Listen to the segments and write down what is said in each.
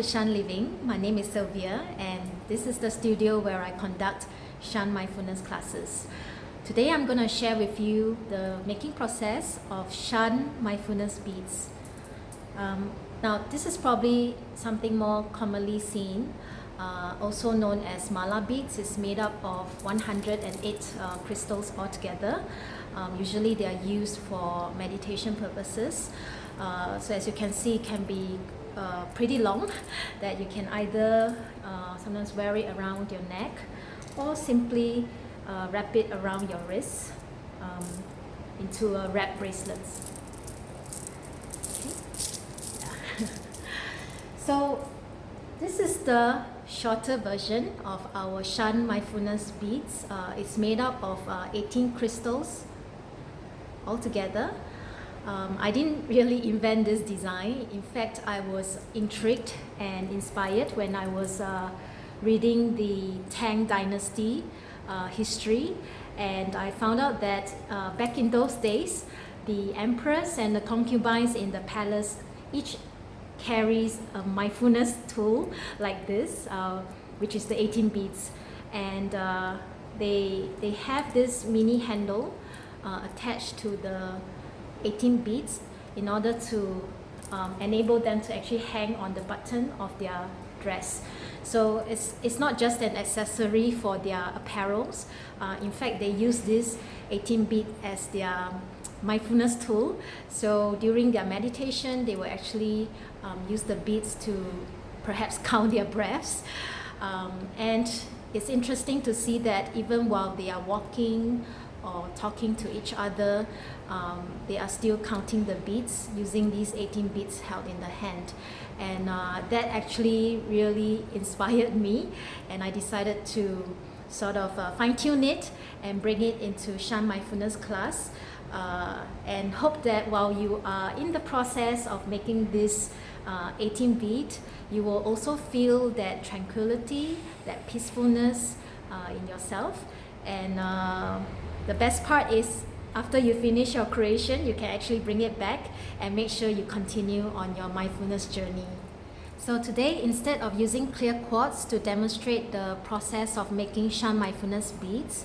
to Shan Living. My name is Sylvia, and this is the studio where I conduct Shan mindfulness classes. Today I'm going to share with you the making process of Shan mindfulness beads. Now this is probably something more commonly seen, also known as mala beads. It's made up of 108 crystals altogether. Usually they are used for meditation purposes. So as you can see, it can be pretty long, that you can either sometimes wear it around your neck or simply wrap it around your wrist into a wrap bracelets. Okay. Yeah. So this is the shorter version of our Shan mindfulness beads. It's made up of 18 crystals altogether. I didn't really invent this design. In fact, I was intrigued and inspired when I was reading the Tang Dynasty history, and I found out that back in those days, the empress and the concubines in the palace each carries a mindfulness tool like this, which is the 18 beads, and they have this mini handle attached to the 18 beads in order to enable them to actually hang on the button of their dress. So it's not just an accessory for their apparels. In fact, they use this 18 bead as their mindfulness tool. So during their meditation, they will actually use the beads to perhaps count their breaths. And it's interesting to see that even while they are walking or talking to each other, they are still counting the beads using these 18 beads held in the hand. And that actually really inspired me, and I decided to sort of fine-tune it and bring it into Shan mindfulness class, and hope that while you are in the process of making this 18 bead, you will also feel that tranquility, that peacefulness in yourself. And the best part is, after you finish your creation, you can actually bring it back and make sure you continue on your mindfulness journey. So today, instead of using clear quartz to demonstrate the process of making Shan mindfulness beads,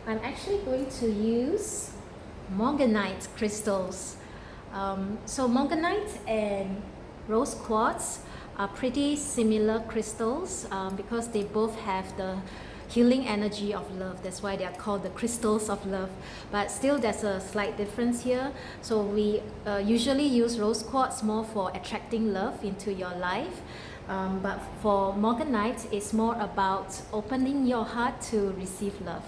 I'm actually going to use Morganite crystals. So Morganite and rose quartz are pretty similar crystals because they both have the healing energy of love. That's why they are called the crystals of love. But still, there's a slight difference here. So we usually use rose quartz more for attracting love into your life. But for Morganite, it's more about opening your heart to receive love.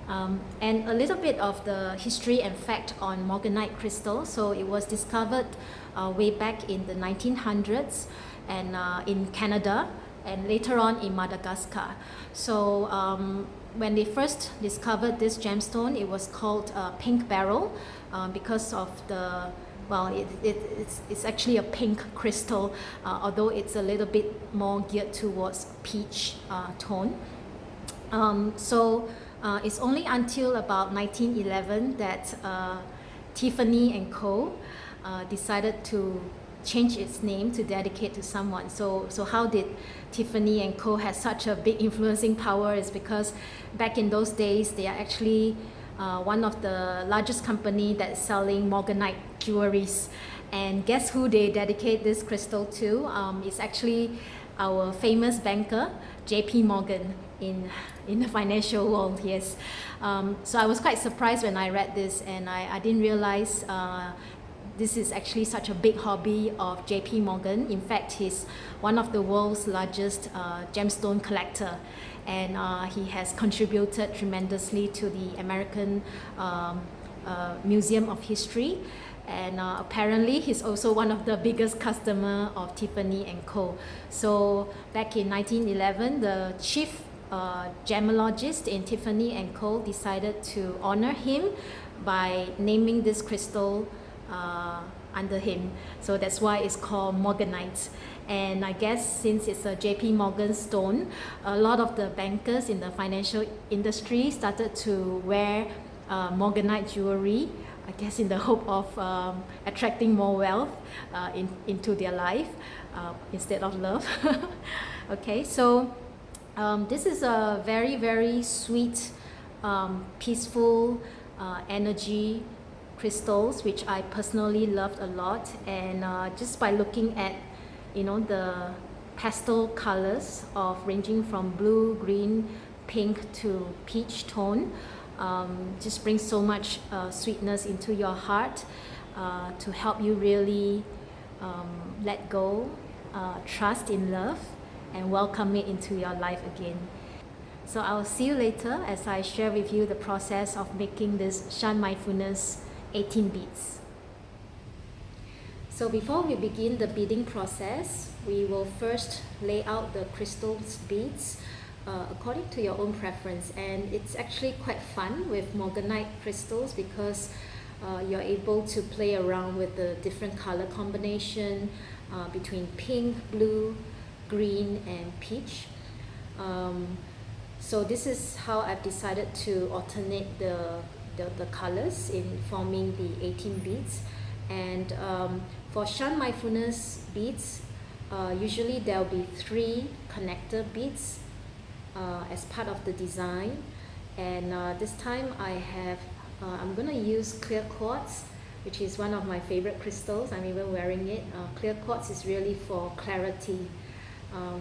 And a little bit of the history and fact on Morganite crystal. So it was discovered way back in the 1900s and in Canada, and later on in Madagascar. So when they first discovered this gemstone, it was called pink beryl because of the, well, it's actually a pink crystal, although it's a little bit more geared towards peach tone. So it's only until about 1911 that Tiffany & Co. Decided to change its name to dedicate to someone. So how did Tiffany & Co. have such a big influencing power is because back in those days, they are actually one of the largest company that's selling Morganite jewelries. And guess who they dedicate this crystal to? It's actually our famous banker, JP Morgan, in the financial world, yes. So I was quite surprised when I read this, and I didn't realize this is actually such a big hobby of JP Morgan. In fact, he's one of the world's largest gemstone collector, and he has contributed tremendously to the American Museum of History. And apparently he's also one of the biggest customer of Tiffany & Co. So back in 1911, the chief gemologist in Tiffany & Co. decided to honor him by naming this crystal under him. So that's why it's called Morganite. And I guess since it's a JP Morgan stone, a lot of the bankers in the financial industry started to wear Morganite jewelry, I guess in the hope of attracting more wealth into their life. instead of love. Okay, so this is a very, very sweet, peaceful energy crystals, which I personally loved a lot. And just by looking at, the pastel colors of ranging from blue, green, pink to peach tone, just brings so much sweetness into your heart to help you really let go, trust in love, and welcome it into your life again. So I'll see you later as I share with you the process of making this Shan Mindfulness 18 beads. So before we begin the beading process, we will first lay out the crystals beads according to your own preference. And it's actually quite fun with Morganite crystals because you're able to play around with the different color combination between pink, blue, green, and peach. So this is how I've decided to alternate the colors in forming the 18 beads. And for Shan Mindfulness beads, usually there will be 3 connector beads as part of the design. And this time I'm going to use clear quartz, which is one of my favorite crystals. I'm even wearing it. Clear quartz is really for clarity,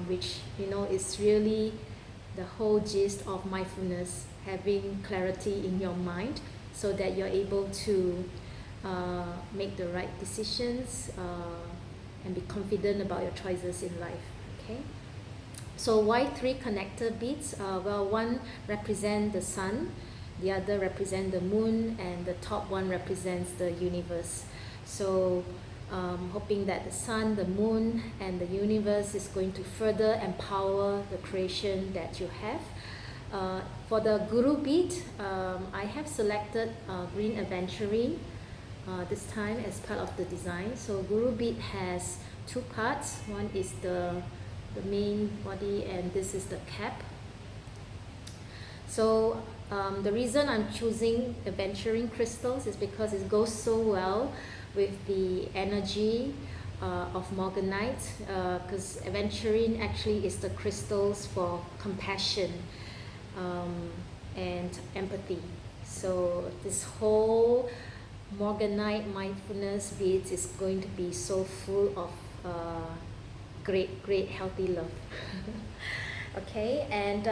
which is really the whole gist of mindfulness, having clarity in your mind so that you're able to make the right decisions and be confident about your choices in life. Okay. So why 3 connector beads? Well, one represents the sun, the other represents the moon, and the top one represents the universe. So hoping that the sun, the moon, and the universe is going to further empower the creation that you have. For the Guru bead, I have selected green aventurine this time as part of the design. So Guru bead has 2 parts. One is the main body, and this is the cap. So the reason I'm choosing aventurine crystals is because it goes so well with the energy of Morganite, because aventurine actually is the crystals for compassion and empathy. So this whole Morganite mindfulness beads is going to be so full of great healthy love. Okay, and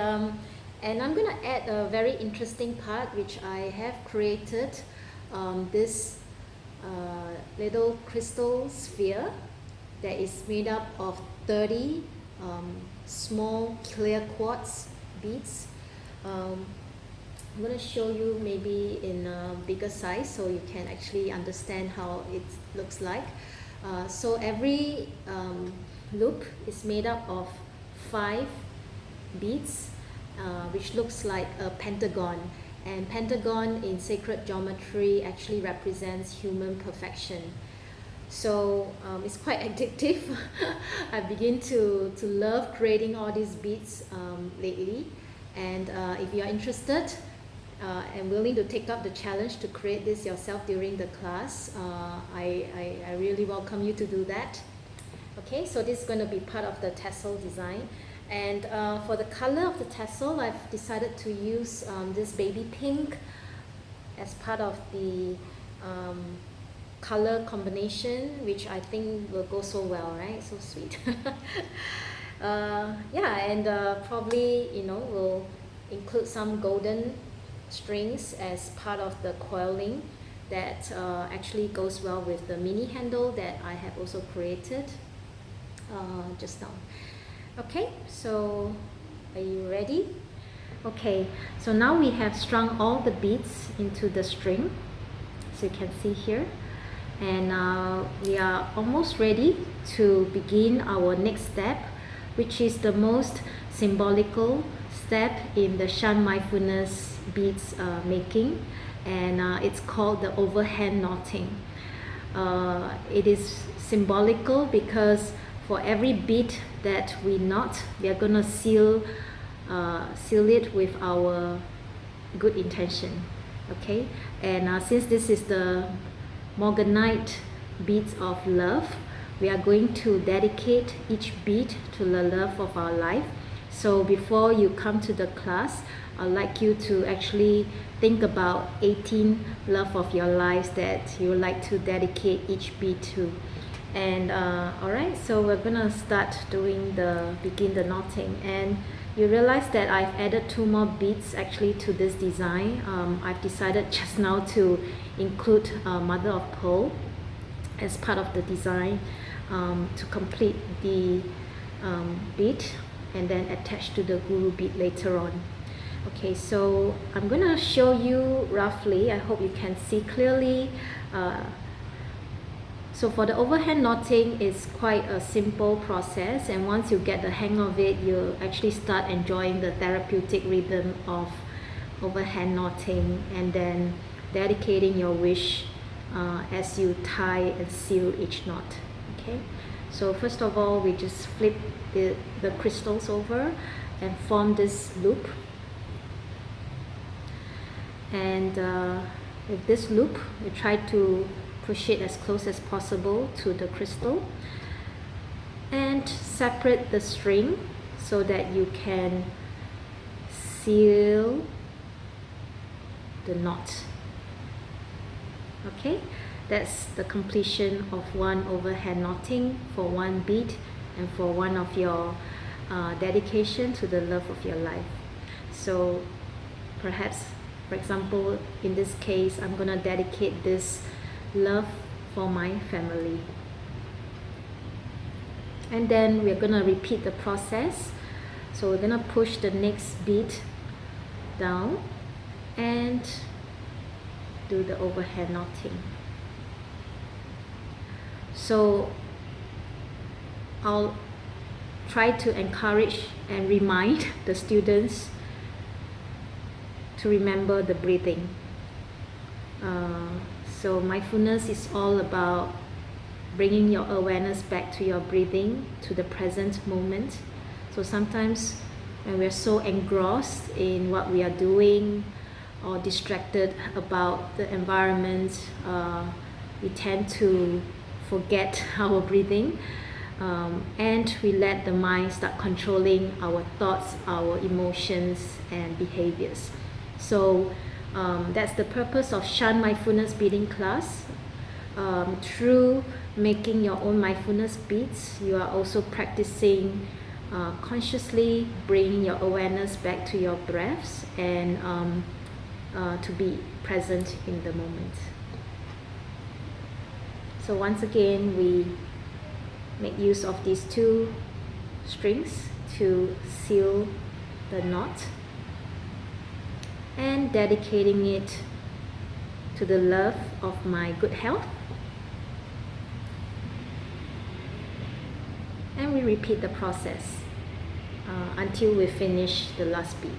I'm going to add a very interesting part which I have created, this little crystal sphere that is made up of 30 small clear quartz beads. I'm going to show you maybe in a bigger size so you can actually understand how it looks like. So every loop is made up of 5 beads, which looks like a pentagon. And pentagon in sacred geometry actually represents human perfection. So it's quite addictive. I begin to love creating all these beads lately. And if you are interested and willing to take up the challenge to create this yourself during the class, I really welcome you to do that. Okay, so this is going to be part of the tassel design. And for the color of the tassel, I've decided to use this baby pink as part of the color combination, which I think will go so well, right? So sweet. Yeah, and probably, we'll include some golden strings as part of the coiling that actually goes well with the mini handle that I have also created just now. Okay, so are you ready? Okay, so now we have strung all the beads into the string, so you can see here, and we are almost ready to begin our next step, which is the most symbolical step in the Shan Mindfulness beads making, and it's called the overhand knotting. It is symbolical because for every bead that we knot, we are going to seal it with our good intention. Okay, and since this is the Morganite beads of love, we are going to dedicate each bead to the love of our life. So before you come to the class, I'd like you to actually think about 18 love of your lives that you would like to dedicate each bead to. And alright, so we're gonna start doing begin the knotting. And you realize that I've added 2 more beads actually to this design. I've decided just now to include mother of pearl as part of the design to complete the bead and then attach to the guru bead later on. Okay, so I'm gonna show you roughly. I hope you can see clearly. So for the overhand knotting, it's quite a simple process, and once you get the hang of it, you'll actually start enjoying the therapeutic rhythm of overhand knotting and then dedicating your wish as you tie and seal each knot. Okay, so first of all, we just flip the crystals over and form this loop. And with this loop, we try to push it as close as possible to the crystal and separate the string so that you can seal the knot. Okay, that's the completion of one overhand knotting for one bead and for one of your dedication to the love of your life. So perhaps, for example, in this case, I'm gonna dedicate this love for my family. And then we're gonna repeat the process. So we're gonna push the next bead down and do the overhand knotting. So I'll try to encourage and remind the students to remember the breathing. So mindfulness is all about bringing your awareness back to your breathing, to the present moment. So sometimes when we're so engrossed in what we are doing or distracted about the environment, we tend to forget our breathing, and we let the mind start controlling our thoughts, our emotions and behaviors. So that's the purpose of Shan Mindfulness beading class. Through making your own mindfulness beads, you are also practicing consciously bringing your awareness back to your breaths and to be present in the moment. So once again, we make use of these 2 strings to seal the knot and dedicating it to the love of my good health. And we repeat the process until we finish the last bead.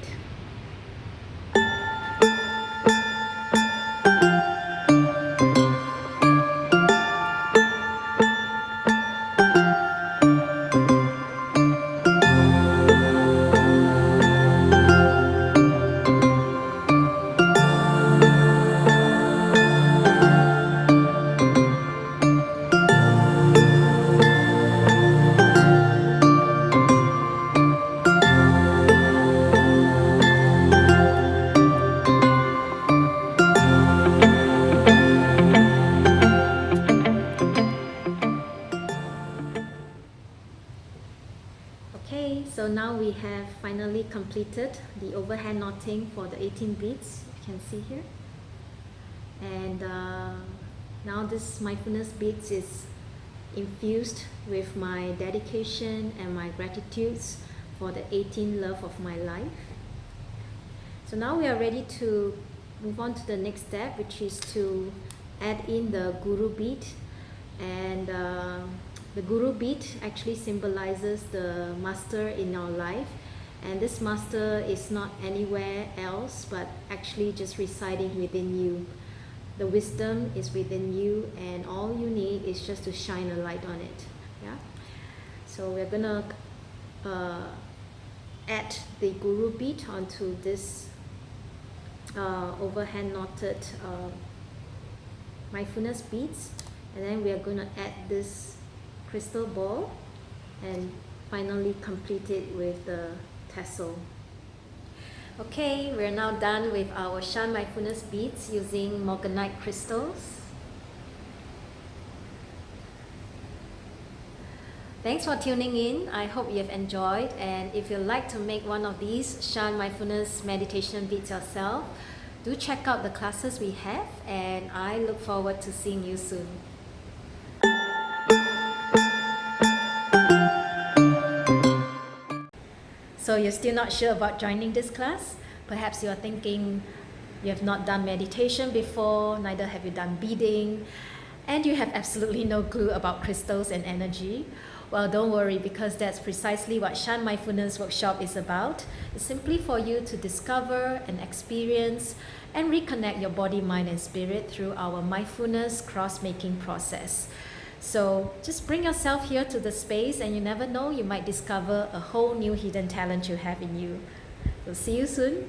Okay, so now we have finally completed the overhand knotting for the 18 beads, you can see here. And now this mindfulness beads is infused with my dedication and my gratitudes for the 18 love of my life. So now we are ready to move on to the next step, which is to add in the guru bead. And the guru bead actually symbolizes the master in our life, and this master is not anywhere else but actually just residing within you. The wisdom is within you, and all you need is just to shine a light on it. Yeah. So we're gonna add the guru bead onto this overhand knotted mindfulness beads, and then we are going to add this crystal ball and finally complete it with the tassel. Okay, we're now done with our Shan Mindfulness beads using Morganite crystals. Thanks for tuning in. I hope you've enjoyed, and if you'd like to make one of these Shan Mindfulness meditation beads yourself, do check out the classes we have, and I look forward to seeing you soon. So you're still not sure about joining this class? Perhaps you're thinking you have not done meditation before, neither have you done beading, and you have absolutely no clue about crystals and energy. Well, don't worry, because that's precisely what Shan Mindfulness Workshop is about. It's simply for you to discover and experience and reconnect your body, mind, and spirit through our mindfulness cross-making process. So just bring yourself here to the space, and you never know, you might discover a whole new hidden talent you have in you. So see you soon.